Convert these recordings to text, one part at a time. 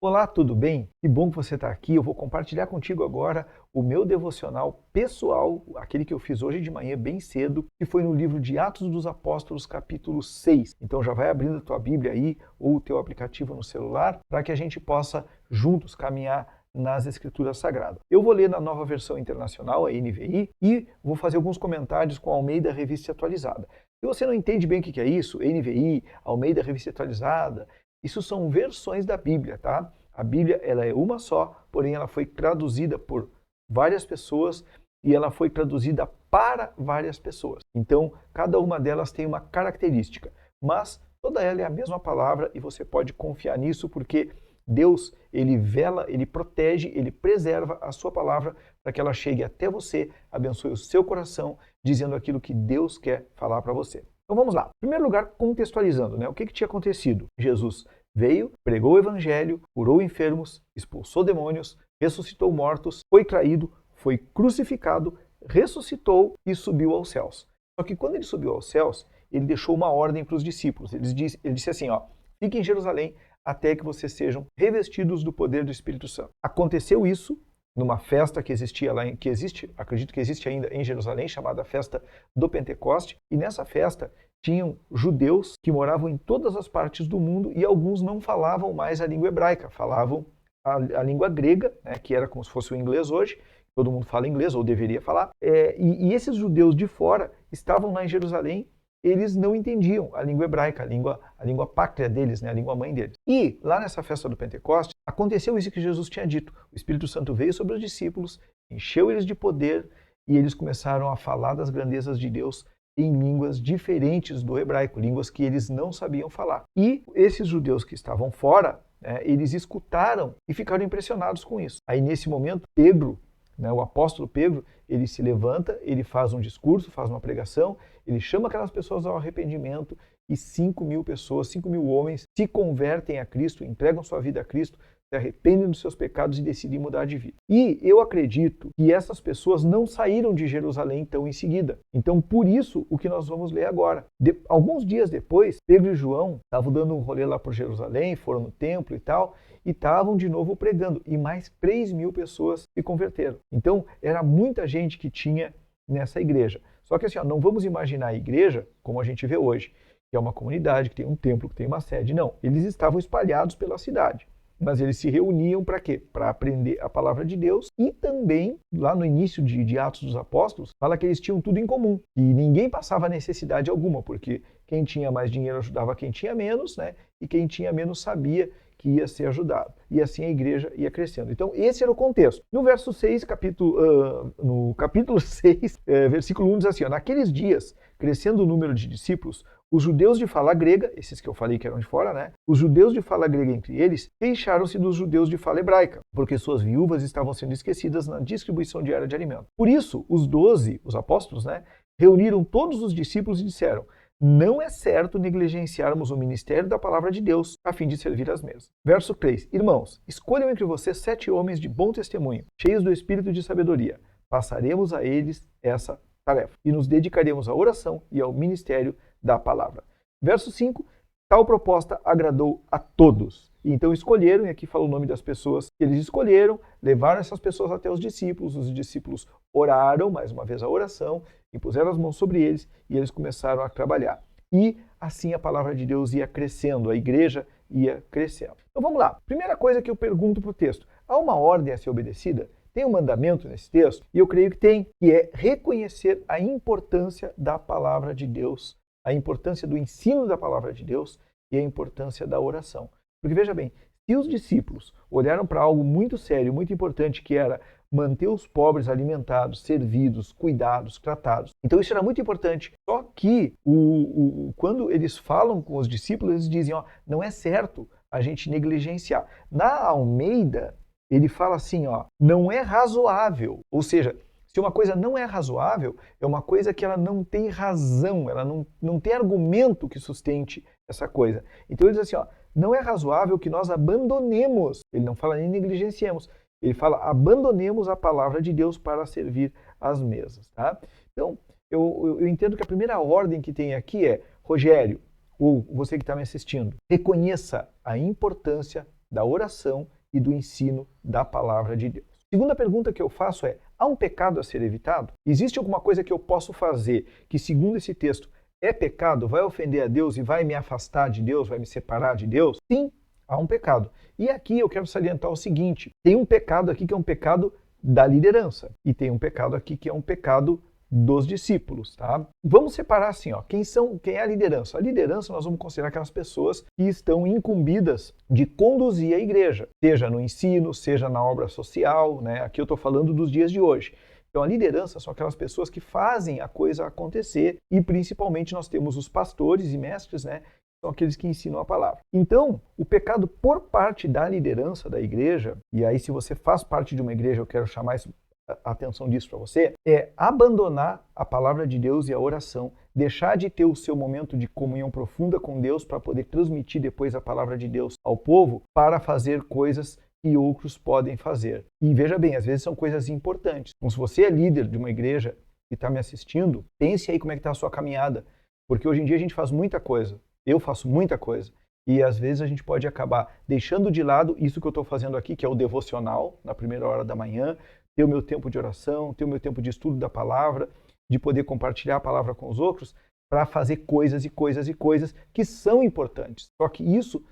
Olá, tudo bem? Que bom que você está aqui. Eu vou compartilhar contigo agora o meu devocional pessoal, aquele que eu fiz hoje de manhã bem cedo, que foi no livro de Atos dos Apóstolos, capítulo 6. Então já vai abrindo a tua Bíblia aí ou o teu aplicativo no celular para que a gente possa juntos caminhar nas Escrituras Sagradas. Eu vou ler na Nova Versão Internacional, a NVI, e vou fazer alguns comentários com a Almeida Revista Atualizada. Se você não entende bem o que é isso, NVI, Almeida Revista Atualizada, isso são versões da Bíblia, tá? A Bíblia ela é uma só, porém ela foi traduzida por várias pessoas e ela foi traduzida para várias pessoas. Então, cada uma delas tem uma característica, mas toda ela é a mesma palavra e você pode confiar nisso porque Deus, ele vela, ele protege, ele preserva a sua palavra para que ela chegue até você, abençoe o seu coração, dizendo aquilo que Deus quer falar para você. Então vamos lá. Em primeiro lugar, contextualizando, né? O que tinha acontecido? Jesus veio, pregou o evangelho, curou enfermos, expulsou demônios, ressuscitou mortos, foi traído, foi crucificado, ressuscitou e subiu aos céus. Só que quando ele subiu aos céus, ele deixou uma ordem para os discípulos. Ele disse assim, ó, fiquem em Jerusalém até que vocês sejam revestidos do poder do Espírito Santo. Aconteceu isso numa festa que existia lá, acredito que existe ainda em Jerusalém, chamada Festa do Pentecoste, e nessa festa tinham judeus que moravam em todas as partes do mundo e alguns não falavam mais a língua hebraica, falavam a língua grega, né, que era como se fosse o inglês hoje, todo mundo fala inglês, ou deveria falar, e esses judeus de fora estavam lá em Jerusalém, eles não entendiam a língua hebraica, a língua pátria deles, né, a língua mãe deles. E lá nessa festa do Pentecoste, aconteceu isso que Jesus tinha dito. O Espírito Santo veio sobre os discípulos, encheu eles de poder e eles começaram a falar das grandezas de Deus em línguas diferentes do hebraico, línguas que eles não sabiam falar. E esses judeus que estavam fora, eles escutaram e ficaram impressionados com isso. Aí nesse momento, Pedro, o apóstolo Pedro, ele se levanta, ele faz um discurso, faz uma pregação, ele chama aquelas pessoas ao arrependimento e 5.000 pessoas, 5.000 homens se convertem a Cristo, entregam sua vida a Cristo, se arrependem dos seus pecados e decidem mudar de vida. E eu acredito que essas pessoas não saíram de Jerusalém tão em seguida. Então, por isso, o que nós vamos ler agora. Alguns dias depois, Pedro e João estavam dando um rolê lá por Jerusalém, foram no templo e tal, e estavam de novo pregando. E mais 3.000 pessoas se converteram. Então, era muita gente que tinha nessa igreja. Só que assim, não vamos imaginar a igreja como a gente vê hoje, que é uma comunidade, que tem um templo, que tem uma sede. Não, eles estavam espalhados pela cidade. Mas eles se reuniam para quê? Para aprender a palavra de Deus e também, lá no início de Atos dos Apóstolos, fala que eles tinham tudo em comum. E ninguém passava necessidade alguma, porque quem tinha mais dinheiro ajudava quem tinha menos, né? E quem tinha menos sabia que ia ser ajudado. E assim a igreja ia crescendo. Então, esse era o contexto. No verso 6, no capítulo 6, versículo 1 diz assim, naqueles dias, crescendo o número de discípulos, os judeus de fala grega, esses que eu falei que eram de fora, né? Os judeus de fala grega entre eles queixaram-se dos judeus de fala hebraica, porque suas viúvas estavam sendo esquecidas na distribuição diária de alimento. Por isso, os 12, os apóstolos, né, reuniram todos os discípulos e disseram, não é certo negligenciarmos o ministério da palavra de Deus a fim de servir às mesas. Verso 3. Irmãos, escolham entre vocês 7 homens de bom testemunho, cheios do espírito de sabedoria. Passaremos a eles essa tarefa e nos dedicaremos à oração e ao ministério da palavra. Verso 5. Tal proposta agradou a todos. E então escolheram, e aqui fala o nome das pessoas que eles escolheram, levaram essas pessoas até os discípulos oraram, mais uma vez a oração, impuseram as mãos sobre eles e eles começaram a trabalhar. E assim a palavra de Deus ia crescendo, a igreja ia crescendo. Então vamos lá. Primeira coisa que eu pergunto para o texto. Há uma ordem a ser obedecida? Tem um mandamento nesse texto? E eu creio que tem, que é reconhecer a importância da palavra de Deus, a importância do ensino da palavra de Deus e a importância da oração. Porque veja bem, se os discípulos olharam para algo muito sério, muito importante, que era manter os pobres alimentados, servidos, cuidados, tratados. Então isso era muito importante. Só que quando eles falam com os discípulos, eles dizem, não é certo a gente negligenciar. Na Almeida, ele fala assim, não é razoável. Ou seja, se uma coisa não é razoável, é uma coisa que ela não tem razão, ela não tem argumento que sustente essa coisa. Então ele diz assim, não é razoável que nós abandonemos, ele não fala nem negligenciemos, ele fala abandonemos a palavra de Deus para servir às mesas. Tá? Então, eu entendo que a primeira ordem que tem aqui é, Rogério, ou você que está me assistindo, reconheça a importância da oração e do ensino da palavra de Deus. Segunda pergunta que eu faço é: há um pecado a ser evitado? Existe alguma coisa que eu posso fazer que, segundo esse texto, é pecado, vai ofender a Deus e vai me afastar de Deus, vai me separar de Deus? Sim, há um pecado. E aqui eu quero salientar o seguinte: tem um pecado aqui que é um pecado da liderança e tem um pecado aqui que é um pecado dos discípulos, tá? Vamos separar assim, ó, quem é a liderança? A liderança nós vamos considerar aquelas pessoas que estão incumbidas de conduzir a igreja, seja no ensino, seja na obra social, né? Aqui eu estou falando dos dias de hoje. Então a liderança são aquelas pessoas que fazem a coisa acontecer e principalmente nós temos os pastores e mestres, né? São aqueles que ensinam a palavra. Então, o pecado por parte da liderança da igreja, e aí se você faz parte de uma igreja, eu quero chamar a atenção disso para você, é abandonar a palavra de Deus e a oração, deixar de ter o seu momento de comunhão profunda com Deus para poder transmitir depois a palavra de Deus ao povo, para fazer coisas que outros podem fazer. E veja bem, às vezes são coisas importantes. Então, se você é líder de uma igreja e está me assistindo, pense aí como é que está a sua caminhada, porque hoje em dia a gente faz muita coisa. Eu faço muita coisa. E às vezes a gente pode acabar deixando de lado isso que eu estou fazendo aqui, que é o devocional, na primeira hora da manhã, ter o meu tempo de oração, ter o meu tempo de estudo da palavra, de poder compartilhar a palavra com os outros, para fazer coisas e coisas e coisas que são importantes. Só que isso,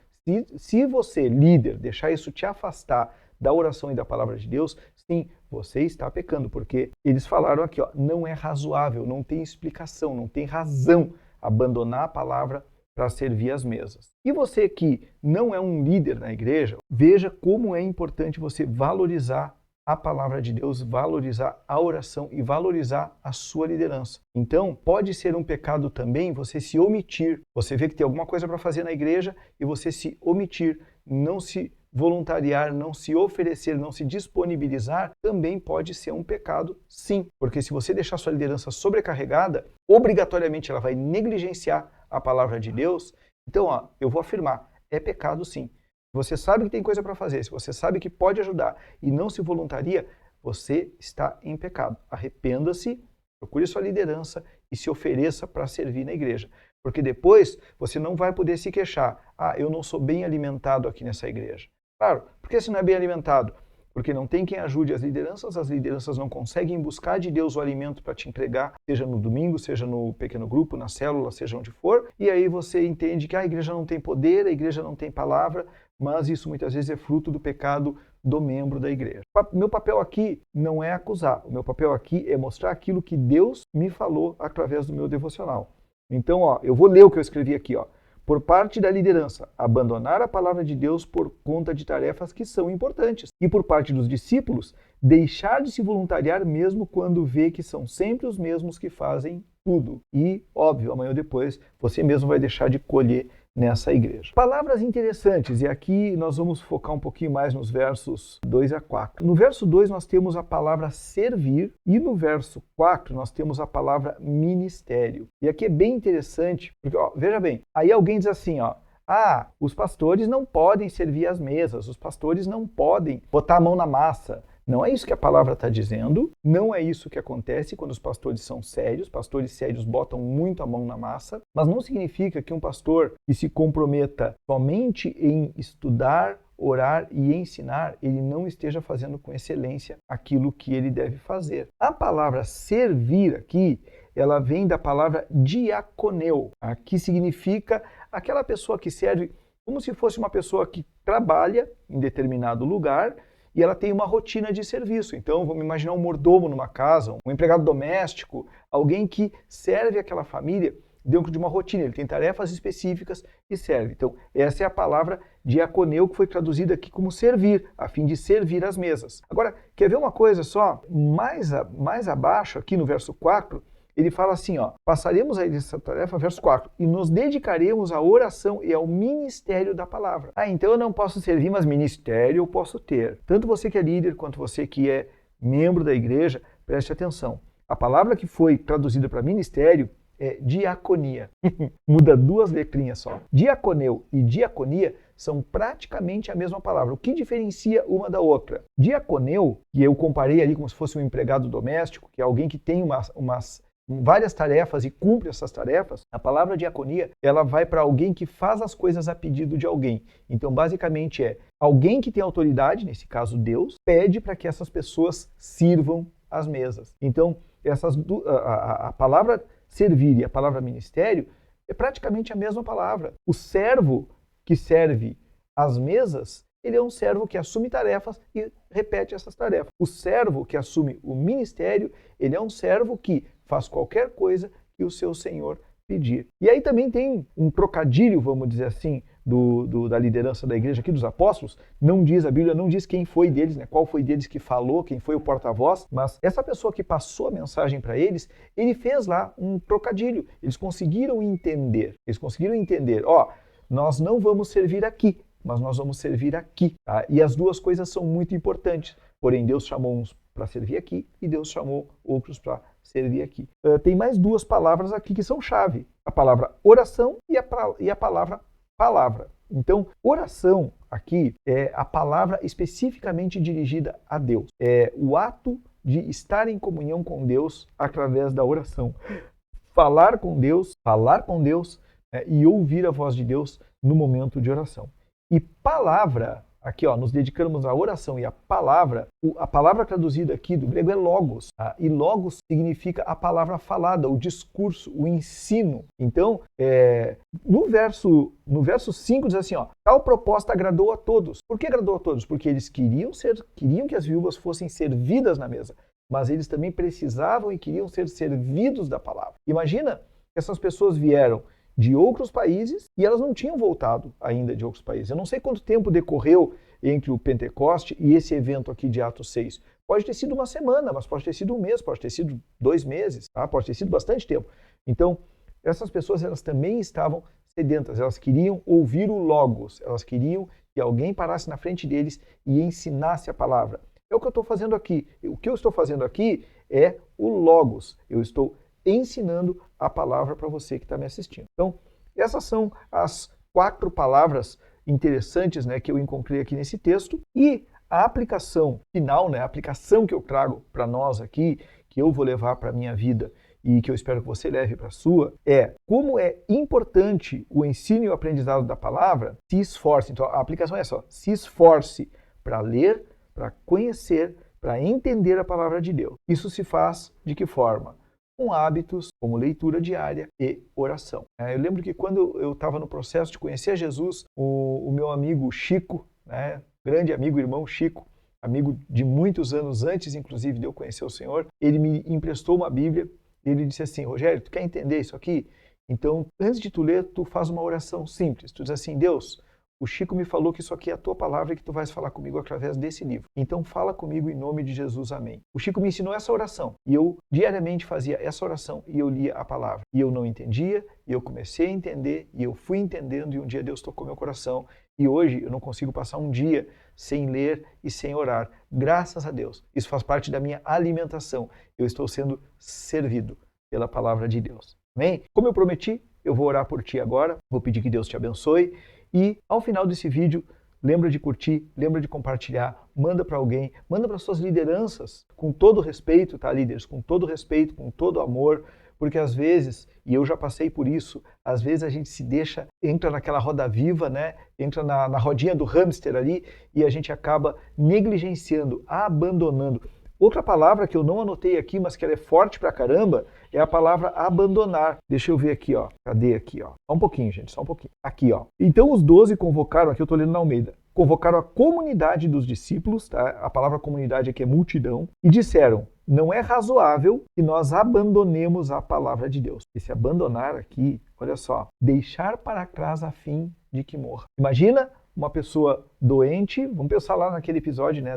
se você, líder, deixar isso te afastar da oração e da palavra de Deus, sim, você está pecando, porque eles falaram aqui, ó, não é razoável, não tem explicação, não tem razão abandonar a palavra para servir as mesas. E você que não é um líder na igreja, veja como é importante você valorizar a palavra de Deus, valorizar a oração e valorizar a sua liderança. Então, pode ser um pecado também você se omitir. Você vê que tem alguma coisa para fazer na igreja e você se omitir, não se voluntariar, não se oferecer, não se disponibilizar, também pode ser um pecado, sim. Porque se você deixar sua liderança sobrecarregada, obrigatoriamente ela vai negligenciar a palavra de Deus. Então, ó, eu vou afirmar, é pecado sim. Se você sabe que tem coisa para fazer, se você sabe que pode ajudar e não se voluntaria, você está em pecado. Arrependa-se, procure sua liderança e se ofereça para servir na igreja. Porque depois você não vai poder se queixar. Ah, eu não sou bem alimentado aqui nessa igreja. Claro, por que você não é bem alimentado? Porque não tem quem ajude as lideranças não conseguem buscar de Deus o alimento para te entregar, seja no domingo, seja no pequeno grupo, na célula, seja onde for, e aí você entende que a igreja não tem poder, a igreja não tem palavra, mas isso muitas vezes é fruto do pecado do membro da igreja. Meu papel aqui não é acusar, o meu papel aqui é mostrar aquilo que Deus me falou através do meu devocional. Então, ó, eu vou ler o que eu escrevi aqui, ó. Por parte da liderança, abandonar a palavra de Deus por conta de tarefas que são importantes. E por parte dos discípulos, deixar de se voluntariar mesmo quando vê que são sempre os mesmos que fazem tudo. E, óbvio, amanhã ou depois, você mesmo vai deixar de colher nessa igreja. Palavras interessantes, e aqui nós vamos focar um pouquinho mais nos versos 2 a 4. No verso 2 nós temos a palavra servir e no verso 4 nós temos a palavra ministério. E aqui é bem interessante, porque ó, veja bem, aí alguém diz assim, ó, ah, os pastores não podem servir as mesas, os pastores não podem botar a mão na massa. Não é isso que a palavra está dizendo, não é isso que acontece quando os pastores são sérios. Pastores sérios botam muito a mão na massa, mas não significa que um pastor que se comprometa somente em estudar, orar e ensinar, ele não esteja fazendo com excelência aquilo que ele deve fazer. A palavra servir aqui, ela vem da palavra diaconeu, que significa aquela pessoa que serve como se fosse uma pessoa que trabalha em determinado lugar e ela tem uma rotina de serviço. Então, vamos imaginar um mordomo numa casa, um empregado doméstico, alguém que serve aquela família dentro de uma rotina. Ele tem tarefas específicas e serve. Então, essa é a palavra diaconeu, que foi traduzida aqui como servir, a fim de servir as mesas. Agora, quer ver uma coisa só? Mais abaixo, aqui no verso 4, ele fala assim, ó, passaremos a essa tarefa, verso 4, e nos dedicaremos à oração e ao ministério da palavra. Ah, então eu não posso servir, mas ministério eu posso ter. Tanto você que é líder, quanto você que é membro da igreja, preste atenção. A palavra que foi traduzida para ministério é diaconia. Muda 2 letrinhas só. Diaconeu e diaconia são praticamente a mesma palavra. O que diferencia uma da outra? Diaconeu, que eu comparei ali como se fosse um empregado doméstico, que é alguém que tem umas várias tarefas e cumpre essas tarefas, a palavra diaconia, ela vai para alguém que faz as coisas a pedido de alguém. Então, basicamente alguém que tem autoridade, nesse caso Deus, pede para que essas pessoas sirvam as mesas. Então, a palavra servir e a palavra ministério é praticamente a mesma palavra. O servo que serve as mesas, ele é um servo que assume tarefas e repete essas tarefas. O servo que assume o ministério, ele é um servo que faz qualquer coisa que o seu senhor pedir. E aí também tem um trocadilho, vamos dizer assim, da liderança da igreja aqui, dos apóstolos. Não diz, a Bíblia não diz quem foi deles, né? Qual foi deles que falou, quem foi o porta-voz, mas essa pessoa que passou a mensagem para eles, ele fez lá um trocadilho. Eles conseguiram entender. Nós não vamos servir aqui, mas nós vamos servir aqui. Tá? E as duas coisas são muito importantes. Porém, Deus chamou uns para servir aqui e Deus chamou outros para servir aqui. Tem mais duas palavras aqui que são chave. A palavra oração e a palavra palavra. Então, oração aqui é a palavra especificamente dirigida a Deus. É o ato de estar em comunhão com Deus através da oração. Falar com Deus e ouvir a voz de Deus no momento de oração. E palavra, aqui nos dedicamos à oração e à palavra. A palavra traduzida aqui do grego é logos. Tá? E logos significa a palavra falada, o discurso, o ensino. Então, no verso 5 diz assim, tal proposta agradou a todos. Por que agradou a todos? Porque eles queriam que as viúvas fossem servidas na mesa. Mas eles também precisavam e queriam ser servidos da palavra. Imagina que essas pessoas vieram de outros países e elas não tinham voltado ainda de outros países. Eu não sei quanto tempo decorreu entre o Pentecoste e esse evento aqui de Atos 6. Pode ter sido uma semana, mas pode ter sido um mês, pode ter sido 2 meses, tá? Pode ter sido bastante tempo. Então, essas pessoas elas também estavam sedentas, elas queriam ouvir o Logos, elas queriam que alguém parasse na frente deles e ensinasse a palavra. É o que eu estou fazendo aqui. O que eu estou fazendo aqui é o Logos. Eu estou ensinando a palavra para você que está me assistindo. Então, essas são as 4 palavras interessantes, né, que eu encontrei aqui nesse texto. E a aplicação final, né, a aplicação que eu trago para nós aqui, que eu vou levar para a minha vida e que eu espero que você leve para a sua, é como é importante o ensino e o aprendizado da palavra. Se esforce. Então, a aplicação é essa, se esforce para ler, para conhecer, para entender a palavra de Deus. Isso se faz de que forma? Com hábitos como leitura diária e oração. Eu lembro que quando eu estava no processo de conhecer Jesus, o meu amigo Chico, né, grande amigo, irmão Chico, amigo de muitos anos antes, inclusive, de eu conhecer o Senhor, ele me emprestou uma Bíblia e ele disse assim, Rogério, tu quer entender isso aqui? Então, antes de tu ler, tu faz uma oração simples. Tu diz assim, Deus, o Chico me falou que isso aqui é a tua palavra e que tu vais falar comigo através desse livro. Então fala comigo em nome de Jesus, amém. O Chico me ensinou essa oração e eu diariamente fazia essa oração e eu lia a palavra. E eu não entendia, e eu comecei a entender, e eu fui entendendo, e um dia Deus tocou meu coração. E hoje eu não consigo passar um dia sem ler e sem orar. Graças a Deus. Isso faz parte da minha alimentação. Eu estou sendo servido pela palavra de Deus. Amém? Como eu prometi, eu vou orar por ti agora. Vou pedir que Deus te abençoe. E ao final desse vídeo, lembra de curtir, lembra de compartilhar, manda para alguém, manda para suas lideranças, com todo respeito, tá, líderes? Com todo respeito, com todo amor, porque às vezes, e eu já passei por isso, às vezes a gente se deixa, entra naquela roda viva, né? Entra na rodinha do hamster ali e a gente acaba negligenciando, abandonando. Outra palavra que eu não anotei aqui, mas que ela é forte pra caramba, é a palavra abandonar. Deixa eu ver aqui, Cadê aqui, Só um pouquinho, gente, só um pouquinho. Aqui, Então os 12 convocaram, aqui eu tô lendo na Almeida, convocaram a comunidade dos discípulos, tá? A palavra comunidade aqui é multidão, e disseram, não é razoável que nós abandonemos a palavra de Deus. Esse abandonar aqui, olha só, deixar para trás a fim de que morra. Imagina uma pessoa doente, vamos pensar lá naquele episódio, né,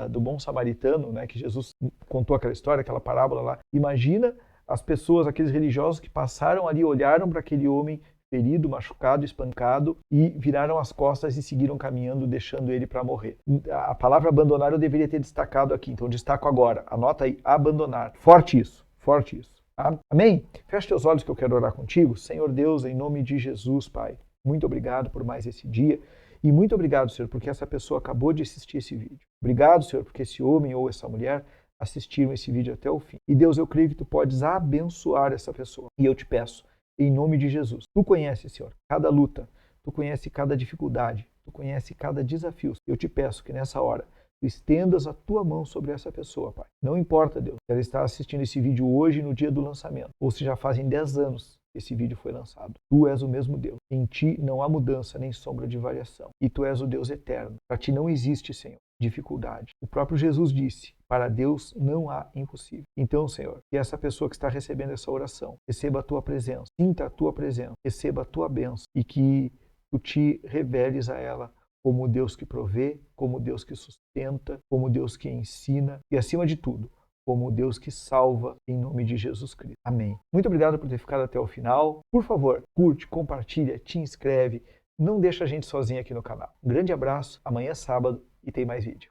do bom samaritano, né, que Jesus contou aquela história, aquela parábola lá. Imagina as pessoas, aqueles religiosos que passaram ali, olharam para aquele homem ferido, machucado, espancado e viraram as costas e seguiram caminhando, deixando ele para morrer. A palavra abandonar eu deveria ter destacado aqui, então destaco agora. Anota aí, abandonar. Forte isso, forte isso. Tá? Amém? Feche teus olhos que eu quero orar contigo. Senhor Deus, em nome de Jesus, Pai, muito obrigado por mais esse dia. E muito obrigado, Senhor, porque essa pessoa acabou de assistir esse vídeo. Obrigado, Senhor, porque esse homem ou essa mulher assistiram esse vídeo até o fim. E Deus, eu creio que tu podes abençoar essa pessoa. E eu te peço, em nome de Jesus, tu conheces, Senhor, cada luta, tu conheces cada dificuldade, tu conheces cada desafio. Eu te peço que nessa hora tu estendas a tua mão sobre essa pessoa, Pai. Não importa, Deus, se ela está assistindo esse vídeo hoje no dia do lançamento, ou se já fazem 10 anos que esse vídeo foi lançado. Tu és o mesmo Deus. Em ti não há mudança nem sombra de variação. E tu és o Deus eterno. Para ti não existe, Senhor, dificuldade. O próprio Jesus disse, para Deus não há impossível. Então, Senhor, que essa pessoa que está recebendo essa oração receba a tua presença, sinta a tua presença, receba a tua bênção e que tu te reveles a ela como o Deus que provê, como o Deus que sustenta, como o Deus que ensina e, acima de tudo, como o Deus que salva, em nome de Jesus Cristo. Amém. Muito obrigado por ter ficado até o final. Por favor, curte, compartilha, te inscreve. Não deixa a gente sozinho aqui no canal. Um grande abraço. Amanhã é sábado e tem mais vídeo.